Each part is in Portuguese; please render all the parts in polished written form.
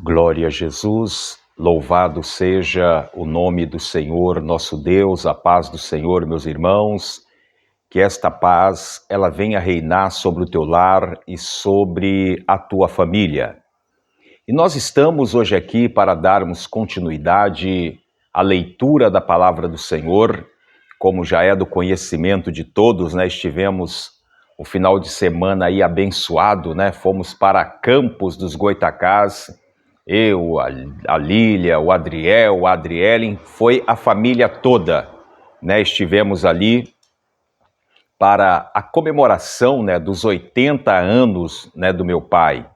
Glória a Jesus, louvado seja o nome do Senhor, nosso Deus, a paz do Senhor, meus irmãos, que esta paz, ela venha reinar sobre o teu lar e sobre a tua família. E nós estamos hoje aqui para darmos continuidade à leitura da palavra do Senhor, como já é do conhecimento de todos, né? Estivemos o final de semana aí abençoado, né? Fomos para Campos dos Goitacás, eu, a Lília, o Adriel, a Adrielen, foi a família toda, né? Estivemos ali para a comemoração, né, dos 80 anos, né, do meu pai.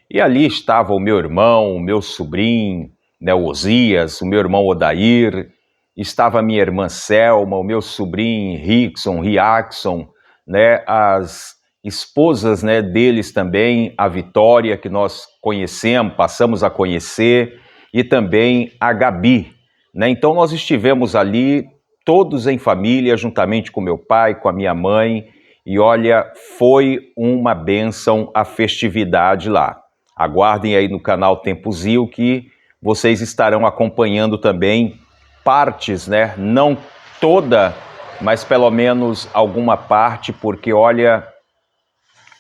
E ali estava o meu irmão, o meu sobrinho, né, o Osias, o meu irmão Odair, estava a minha irmã Selma, o meu sobrinho Riaxon, né, as esposas, né, deles também, a Vitória, que nós conhecemos, passamos a conhecer, e também a Gabi, né? Então nós estivemos ali todos em família, juntamente com meu pai, com a minha mãe, e olha, foi uma bênção a festividade lá. Aguardem aí no canal Tempo Zil que vocês estarão acompanhando também partes, né? Não toda, mas pelo menos alguma parte, porque olha,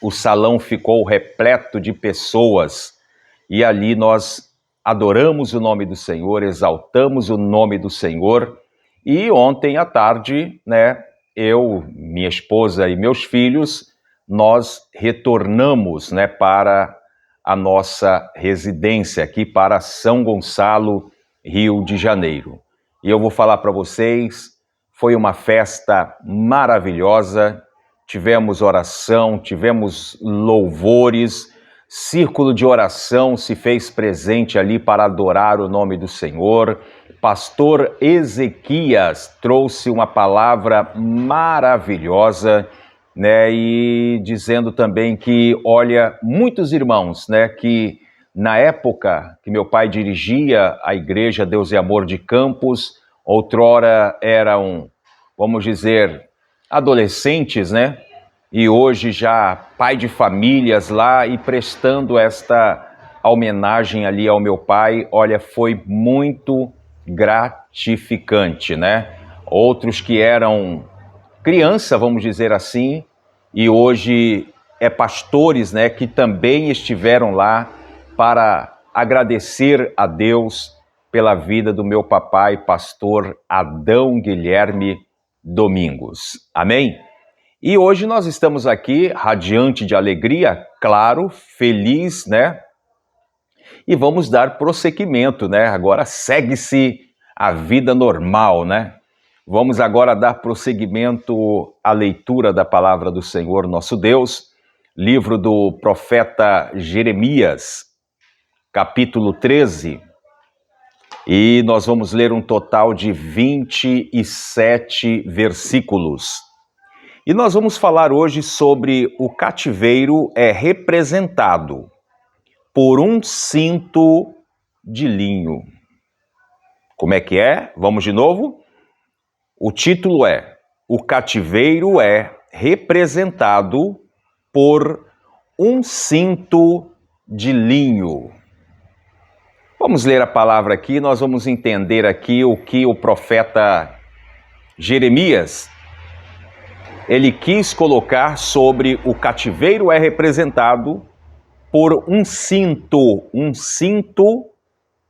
o salão ficou repleto de pessoas e ali nós adoramos o nome do Senhor, exaltamos o nome do Senhor. E ontem à tarde, né, eu, minha esposa e meus filhos, nós retornamos, né, para a nossa residência aqui para São Gonçalo, Rio de Janeiro. E eu vou falar para vocês, foi uma festa maravilhosa, tivemos oração, tivemos louvores, círculo de oração se fez presente ali para adorar o nome do Senhor. Pastor Ezequias trouxe uma palavra maravilhosa, né, e dizendo também que, olha, muitos irmãos, né, que na época que meu pai dirigia a igreja Deus e Amor de Campos, outrora eram, vamos dizer, adolescentes, né, e hoje já pai de famílias lá e prestando esta homenagem ali ao meu pai, olha, foi muito gratificante, né? Outros que eram criança, vamos dizer assim, e hoje pastores, né, que também estiveram lá para agradecer a Deus pela vida do meu papai, pastor Adão Guilherme Domingos. Amém? E hoje nós estamos aqui radiante de alegria, claro, feliz, né? E vamos dar prosseguimento, né? Agora segue-se a vida normal, né? Vamos agora dar prosseguimento à leitura da palavra do Senhor nosso Deus, livro do profeta Jeremias, capítulo 13. E nós vamos ler um total de 27 versículos. E nós vamos falar hoje sobre o cativeiro representado por um cinto de linho. Como é que é? Vamos de novo? O título é: o cativeiro é representado por um cinto de linho. Vamos ler a palavra aqui, nós vamos entender aqui o que o profeta Jeremias ele quis colocar sobre o cativeiro é representado por um cinto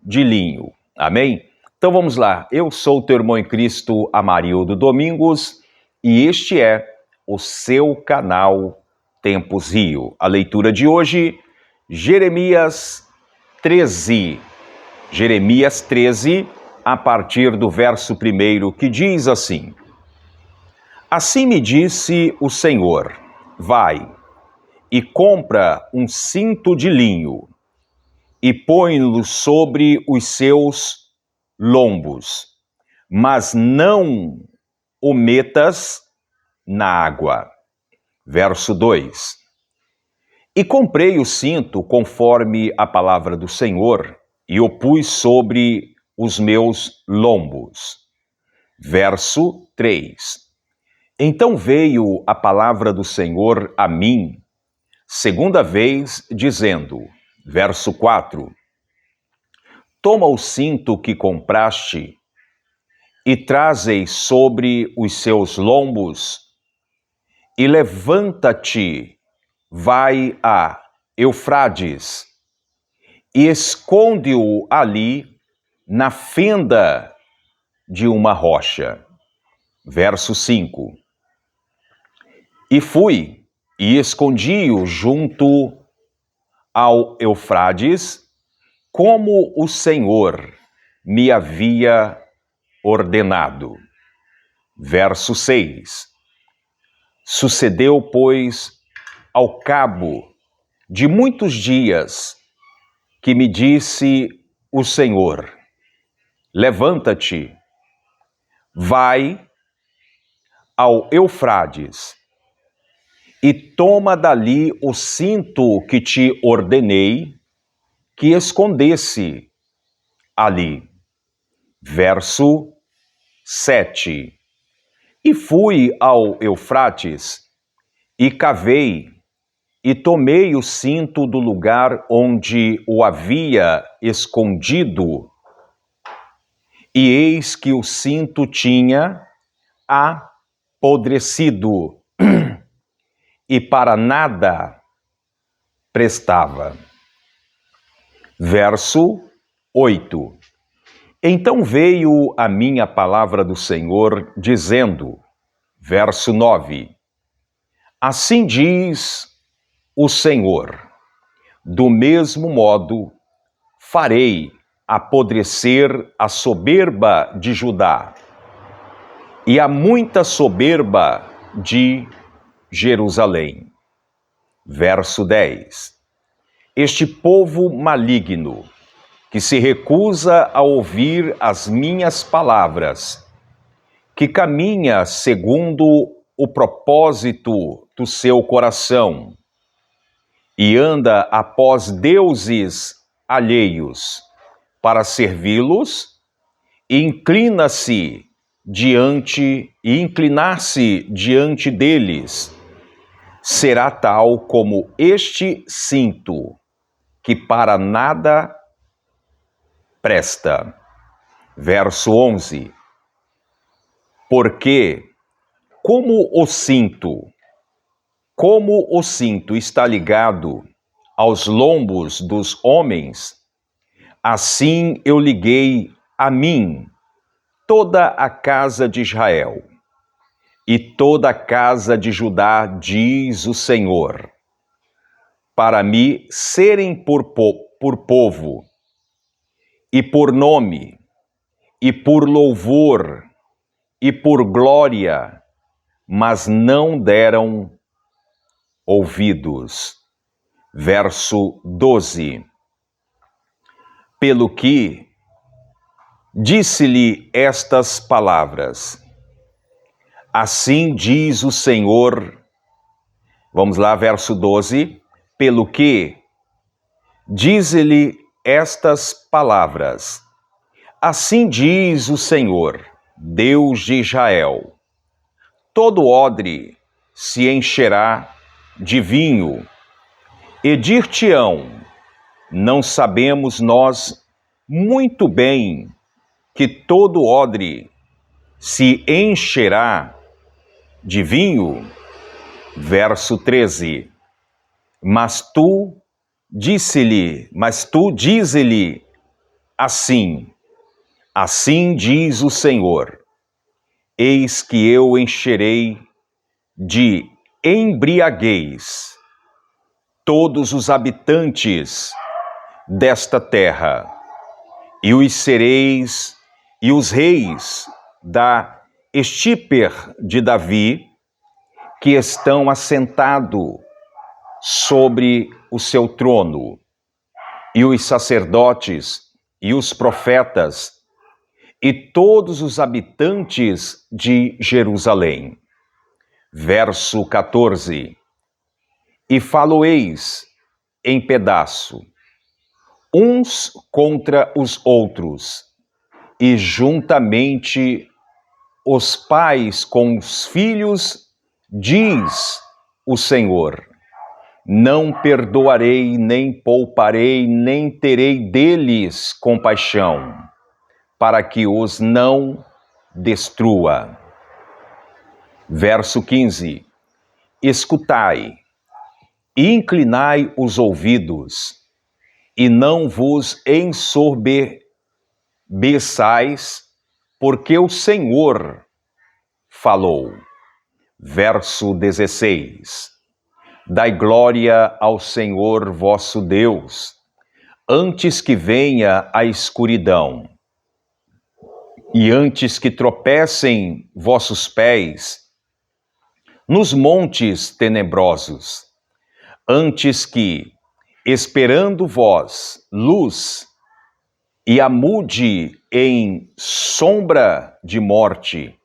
de linho. Amém? Então vamos lá. Eu sou o teu irmão em Cristo, Amarildo Domingos, e este é o seu canal Tempos Rio. A leitura de hoje, Jeremias 13. Jeremias 13, a partir do verso 1, que diz assim: Assim me disse o Senhor, vai e compra um cinto de linho e põe-no sobre os seus lombos, mas não o metas na água. Verso 2. E comprei o cinto conforme a palavra do Senhor e o pus sobre os meus lombos. Verso 3. Então veio a palavra do Senhor a mim, segunda vez, dizendo, verso 4, toma o cinto que compraste e traze sobre os seus lombos, e levanta-te, vai a Eufrades, e esconde-o ali na fenda de uma rocha. Verso 5. E fui e escondi-o junto ao Eufrades, como o Senhor me havia ordenado. Verso 6. Sucedeu, pois, ao cabo de muitos dias, que me disse o Senhor: levanta-te, vai ao Eufrades, e toma dali o cinto que te ordenei que escondesse ali. Verso 7. E fui ao Eufrates, e cavei, e tomei o cinto do lugar onde o havia escondido, e eis que o cinto tinha apodrecido, e para nada prestava. Verso 8. Então veio a minha palavra do Senhor, dizendo, verso 9, assim diz o Senhor, do mesmo modo farei apodrecer a soberba de Judá e a muita soberba de Jerusalém. Verso 10. Este povo maligno, que se recusa a ouvir as minhas palavras, que caminha segundo o propósito do seu coração e anda após deuses alheios para servi-los, e inclinar-se diante deles, será tal como este cinto, que para nada presta. Verso 11. Porque, como o cinto está ligado aos lombos dos homens, assim eu liguei a mim toda a casa de Israel e toda a casa de Judá, diz o Senhor, para me serem por povo, e por nome, e por louvor, e por glória, mas não deram ouvidos. Verso 12. Pelo que disse-lhe estas palavras, assim diz o Senhor. Vamos lá, verso 12. Pelo que diz-lhe estas palavras, assim diz o Senhor, Deus de Israel, todo odre se encherá de vinho, e dir-te-ão, não sabemos nós muito bem que todo odre se encherá de vinho? Verso 13. Mas tu dize-lhe assim diz o Senhor, eis que eu encherei de embriaguez todos os habitantes desta terra, e os sereis e os reis da estirpe de Davi, que estão assentados sobre o seu trono, e os sacerdotes e os profetas, e todos os habitantes de Jerusalém. Verso 14. E falo-eis em pedaço, uns contra os outros, e juntamente os pais com os filhos, diz o Senhor. Não perdoarei, nem pouparei, nem terei deles compaixão, para que os não destrua. Verso 15. Escutai, e inclinai os ouvidos, e não vos ensoberbeçais, porque o Senhor falou. Verso 16. Dai glória ao Senhor vosso Deus, antes que venha a escuridão, e antes que tropecem vossos pés nos montes tenebrosos, antes que, esperando vós luz, e a mude em sombra de morte,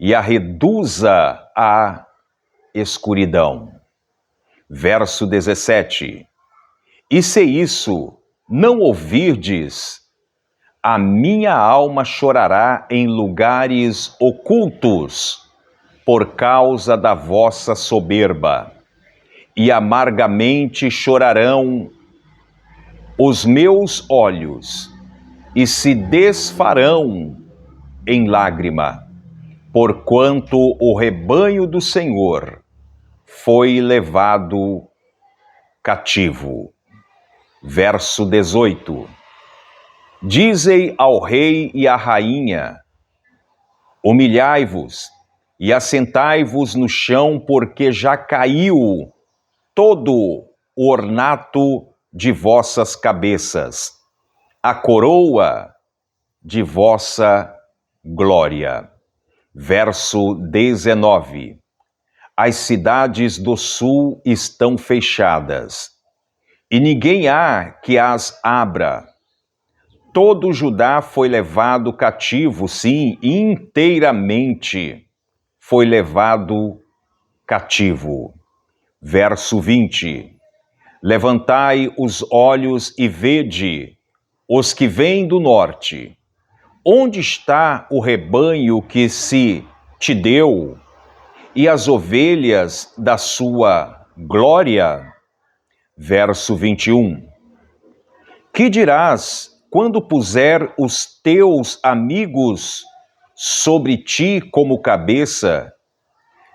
e a reduza à escuridão. Verso 17. E se isso não ouvirdes, a minha alma chorará em lugares ocultos, por causa da vossa soberba, e amargamente chorarão os meus olhos, e se desfarão em lágrima, porquanto o rebanho do Senhor foi levado cativo. Verso 18. Dizei ao rei e à rainha: humilhai-vos e assentai-vos no chão, porque já caiu todo o ornato de vossas cabeças, a coroa de vossa glória. Verso 19. As cidades do sul estão fechadas, e ninguém há que as abra. Todo Judá foi levado cativo, sim, inteiramente foi levado cativo. Verso 20. Levantai os olhos e vede os que vêm do norte. Onde está o rebanho que se te deu, e as ovelhas da sua glória? Verso 21. Que dirás quando puser os teus amigos sobre ti como cabeça,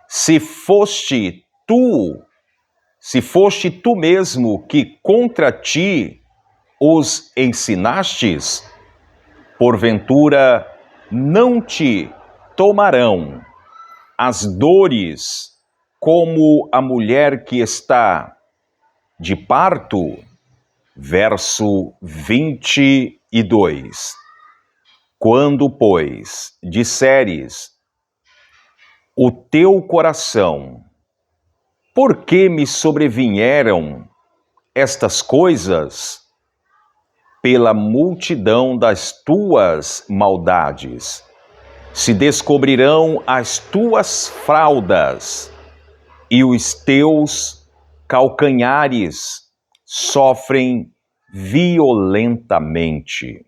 se foste tu mesmo que contra ti os ensinastes? Porventura não te tomarão as dores como a mulher que está de parto? Verso 22. Quando, pois, disseres o teu coração: por que me sobrevieram estas coisas? Pela multidão das tuas maldades se descobrirão as tuas fraldas, e os teus calcanhares sofrem violentamente.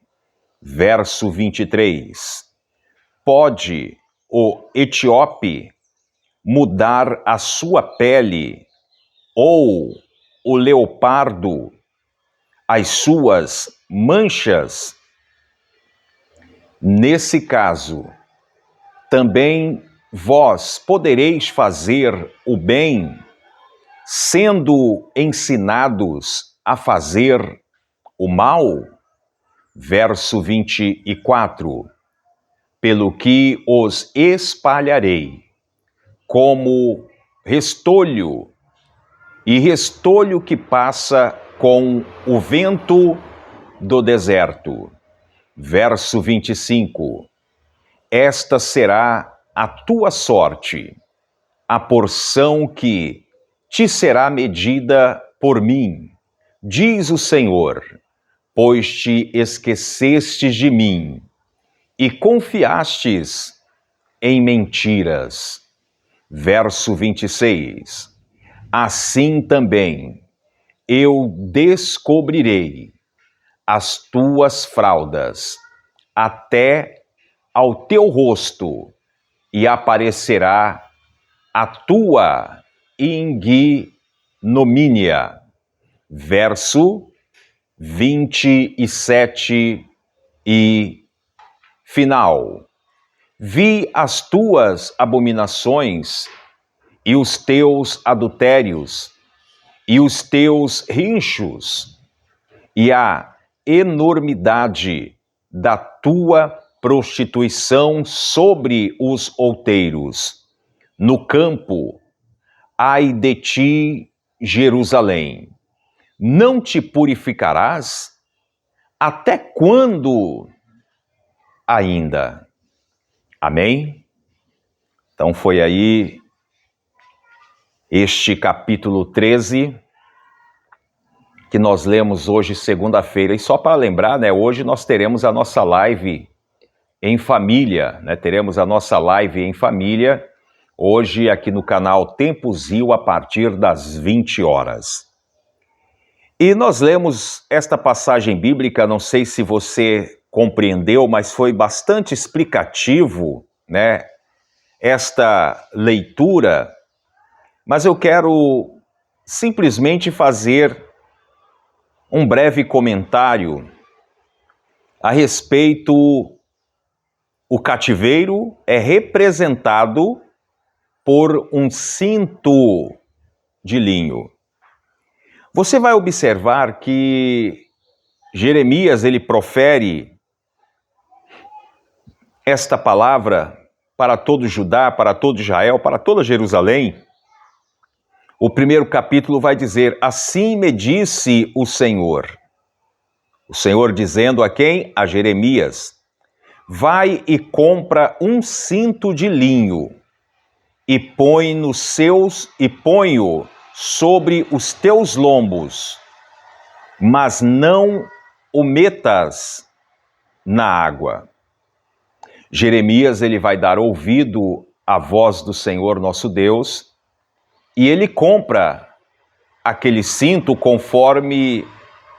Verso 23. Pode o etíope mudar a sua pele, ou o leopardo as suas manchas? Nesse caso, também vós podereis fazer o bem, sendo ensinados a fazer o mal? Verso 24. Pelo que os espalharei como restolho, e restolho que passa com o vento do deserto. Verso 25. Esta será a tua sorte, a porção que te será medida por mim, diz o Senhor, pois te esquecestes de mim e confiastes em mentiras. Verso 26. Assim também eu descobrirei as tuas fraldas até ao teu rosto, e aparecerá a tua iniquidade. ignomínia. Verso 27 e final. Vi as tuas abominações e os teus adultérios e os teus rinchos e a enormidade da tua prostituição sobre os outeiros. No campo, ai de ti, Jerusalém, não te purificarás? Até quando ainda? Amém? Então foi aí este capítulo 13 que nós lemos hoje, segunda-feira. E só para lembrar, né, hoje nós teremos a nossa live em família, né? Teremos a nossa live em família, hoje aqui no canal Tempo Zil, a partir das 20 horas. E nós lemos esta passagem bíblica, não sei se você compreendeu, mas foi bastante explicativo, né, esta leitura, mas eu quero simplesmente fazer um breve comentário a respeito. O cativeiro é representado por um cinto de linho. Você vai observar que Jeremias, ele profere esta palavra para todo Judá, para todo Israel, para toda Jerusalém. O primeiro capítulo vai dizer: assim me disse o Senhor. O Senhor dizendo a quem? A Jeremias: vai e compra um cinto de linho e põe-o sobre os teus lombos, mas não o metas na água. Jeremias, ele vai dar ouvido à voz do Senhor nosso Deus e ele compra aquele cinto conforme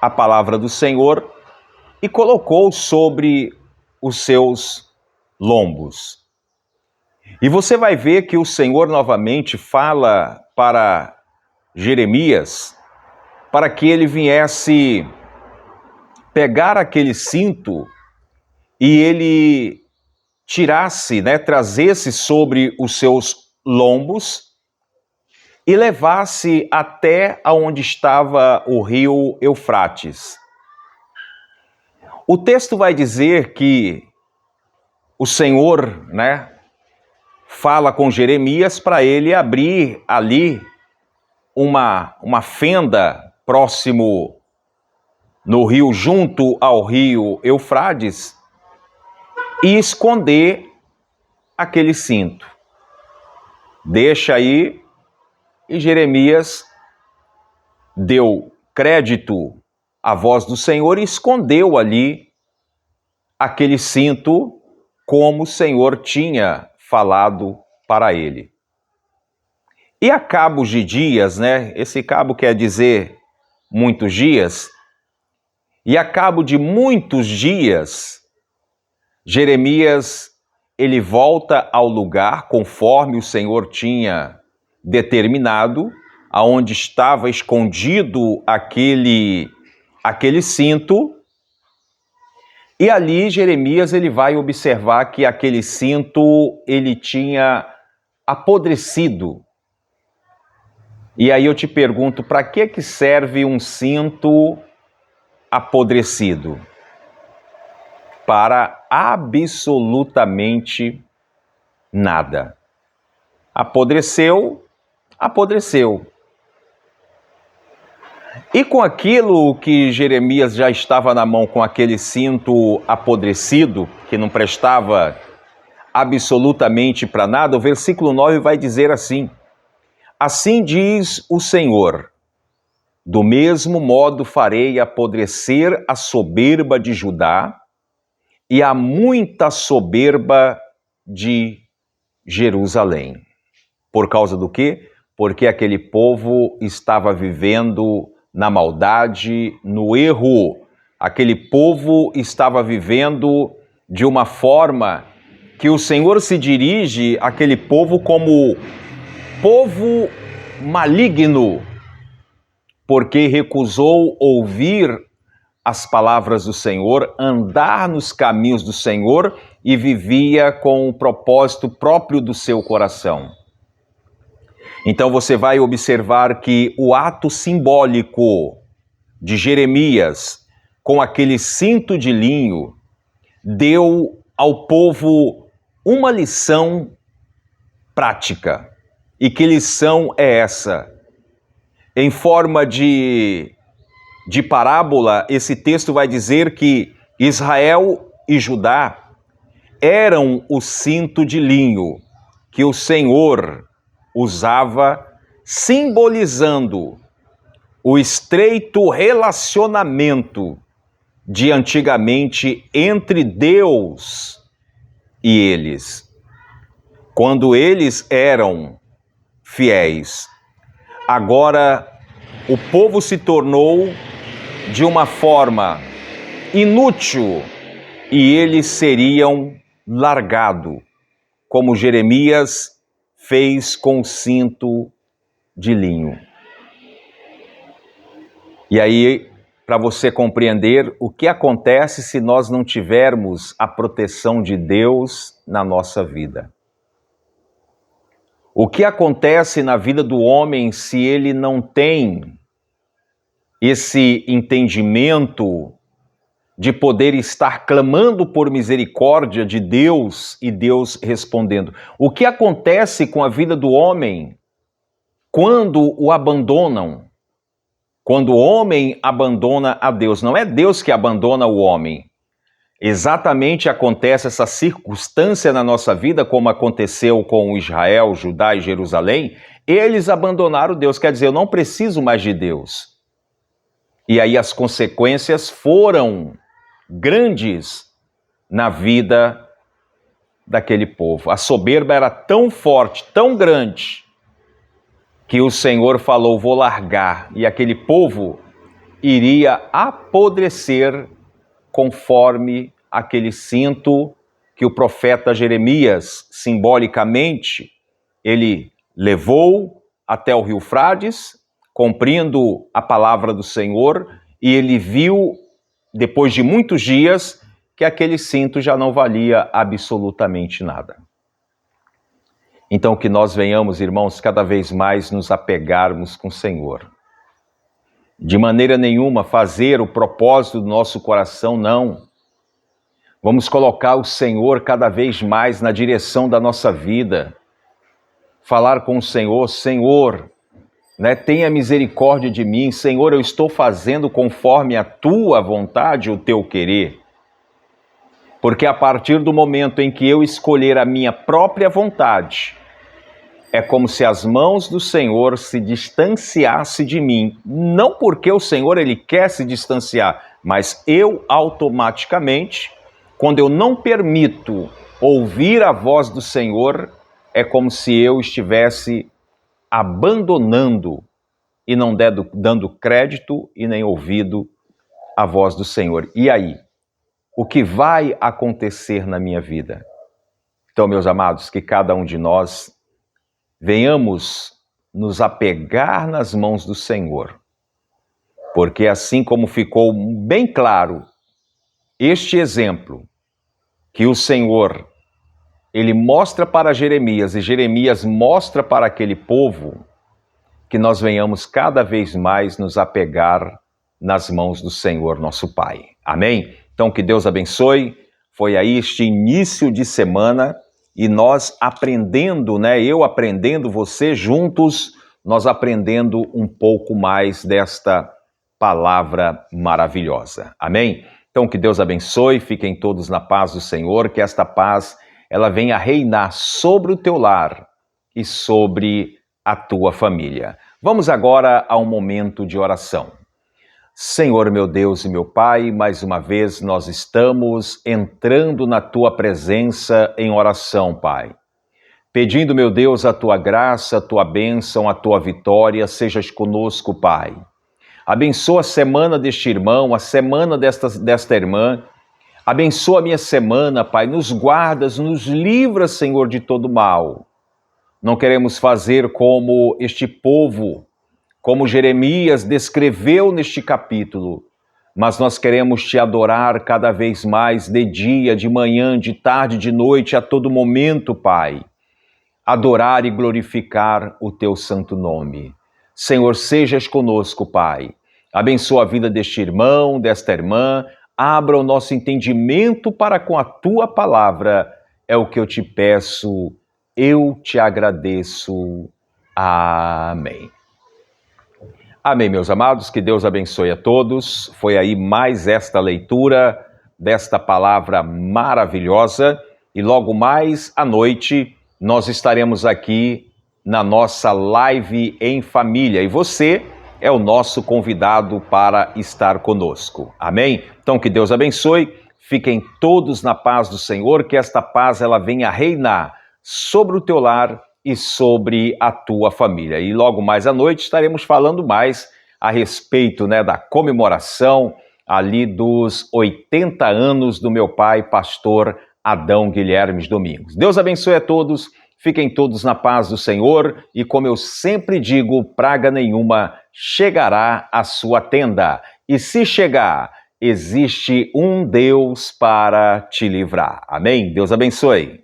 a palavra do Senhor e colocou sobre os seus lombos. E você vai ver que o Senhor novamente fala para Jeremias para que ele viesse pegar aquele cinto e ele tirasse, né, trazesse sobre os seus lombos e levasse até onde estava o rio Eufrates. O texto vai dizer que o Senhor, né, fala com Jeremias para ele abrir ali uma fenda próximo no rio, junto ao rio Eufrates, e esconder aquele cinto. Deixa aí, e Jeremias deu crédito à voz do Senhor e escondeu ali aquele cinto como o Senhor tinha falado para ele. E a cabo de dias, né? Esse cabo quer dizer muitos dias. E a cabo de muitos dias, Jeremias, ele volta ao lugar conforme o Senhor tinha determinado, aonde estava escondido aquele cinto. E ali Jeremias, ele vai observar que aquele cinto, ele tinha apodrecido. E aí eu te pergunto, para que serve um cinto apodrecido? Para absolutamente nada. Apodreceu, apodreceu. E com aquilo que Jeremias já estava na mão, com aquele cinto apodrecido, que não prestava absolutamente para nada, o versículo 9 vai dizer assim: assim diz o Senhor, do mesmo modo farei apodrecer a soberba de Judá e a muita soberba de Jerusalém. Por causa do quê? Porque aquele povo estava vivendo na maldade, no erro. Aquele povo estava vivendo de uma forma que o Senhor se dirige àquele povo como povo maligno, porque recusou ouvir as palavras do Senhor, andar nos caminhos do Senhor e vivia com o propósito próprio do seu coração. Então você vai observar que o ato simbólico de Jeremias com aquele cinto de linho deu ao povo uma lição prática. E que lição é essa? Em forma de parábola, esse texto vai dizer que Israel e Judá eram o cinto de linho que o Senhor usava, simbolizando o estreito relacionamento de antigamente entre Deus e eles, quando eles eram fiéis. Agora, o povo se tornou de uma forma inútil e eles seriam largados, como Jeremias fez com o cinto de linho. E aí, para você compreender o que acontece se nós não tivermos a proteção de Deus na nossa vida. O que acontece na vida do homem se ele não tem esse entendimento de poder estar clamando por misericórdia de Deus e Deus respondendo? O que acontece com a vida do homem quando o abandonam? Quando o homem abandona a Deus, não é Deus que abandona o homem. Exatamente acontece essa circunstância na nossa vida, como aconteceu com Israel, Judá e Jerusalém. Eles abandonaram Deus, quer dizer, eu não preciso mais de Deus. E aí as consequências foram grandes na vida daquele povo. A soberba era tão forte, tão grande, que o Senhor falou, vou largar, e aquele povo iria apodrecer conforme aquele cinto que o profeta Jeremias, simbolicamente, ele levou até o rio Frades, cumprindo a palavra do Senhor, e ele viu, depois de muitos dias, que aquele cinto já não valia absolutamente nada. Então, que nós venhamos, irmãos, cada vez mais nos apegarmos com o Senhor. De maneira nenhuma fazer o propósito do nosso coração, não. Vamos colocar o Senhor cada vez mais na direção da nossa vida. Falar com o Senhor, Senhor, tenha misericórdia de mim. Senhor, eu estou fazendo conforme a tua vontade, o teu querer. Porque a partir do momento em que eu escolher a minha própria vontade, é como se as mãos do Senhor se distanciassem de mim. Não porque o Senhor ele quer se distanciar, mas eu automaticamente, quando eu não permito ouvir a voz do Senhor, é como se eu estivesse abandonando e não dando crédito e nem ouvido à voz do Senhor. E aí? O que vai acontecer na minha vida? Então, meus amados, que cada um de nós venhamos nos apegar nas mãos do Senhor, porque assim como ficou bem claro este exemplo que o Senhor, ele mostra para Jeremias e Jeremias mostra para aquele povo, que nós venhamos cada vez mais nos apegar nas mãos do Senhor, nosso Pai. Amém? Então, que Deus abençoe. Foi aí este início de semana e nós aprendendo, eu aprendendo, você juntos, nós aprendendo um pouco mais desta palavra maravilhosa. Amém? Então, que Deus abençoe, fiquem todos na paz do Senhor, que esta paz, ela venha reinar sobre o teu lar e sobre a tua família. Vamos agora a um momento de oração. Senhor, meu Deus e meu Pai, mais uma vez nós estamos entrando na Tua presença em oração, Pai. Pedindo, meu Deus, a Tua graça, a Tua bênção, a Tua vitória, sejas conosco, Pai. Abençoa a semana deste irmão, a semana desta irmã. Abençoa a minha semana, Pai. Nos guardas, nos livra, Senhor, de todo mal. Não queremos fazer como este povo, como Jeremias descreveu neste capítulo, mas nós queremos te adorar cada vez mais, de dia, de manhã, de tarde, de noite, a todo momento, Pai. Adorar e glorificar o teu santo nome. Senhor, sejas conosco, Pai. Abençoa a vida deste irmão, desta irmã, abra o nosso entendimento para com a tua palavra. É o que eu te peço, eu te agradeço. Amém. Amém, meus amados, que Deus abençoe a todos. Foi aí mais esta leitura desta palavra maravilhosa e logo mais à noite nós estaremos aqui na nossa live em família e você é o nosso convidado para estar conosco. Amém? Então que Deus abençoe, fiquem todos na paz do Senhor, que esta paz ela venha reinar sobre o teu lar e sobre a tua família. E logo mais à noite estaremos falando mais a respeito, da comemoração ali dos 80 anos do meu pai, pastor Adão Guilhermes Domingos. Deus abençoe a todos, fiquem todos na paz do Senhor e, como eu sempre digo, praga nenhuma chegará à sua tenda. E se chegar, existe um Deus para te livrar. Amém? Deus abençoe.